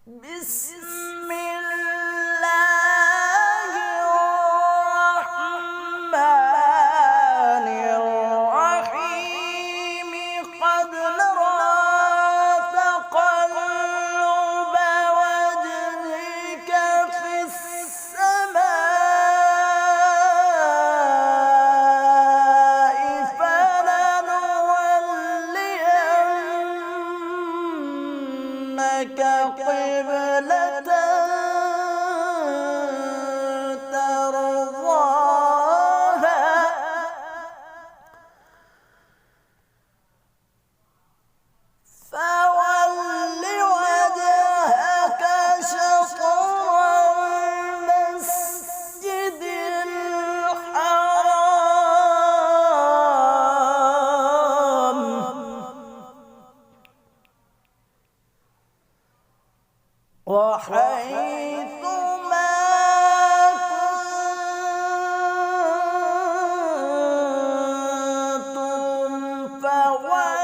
بسم الله الرحمن الرحيم قد نرى تقلب وجهك في السماء فلنولينك قبلة ترضاها فول وجهك شطر المسجد الحرام وحيث ما كنتم فولوا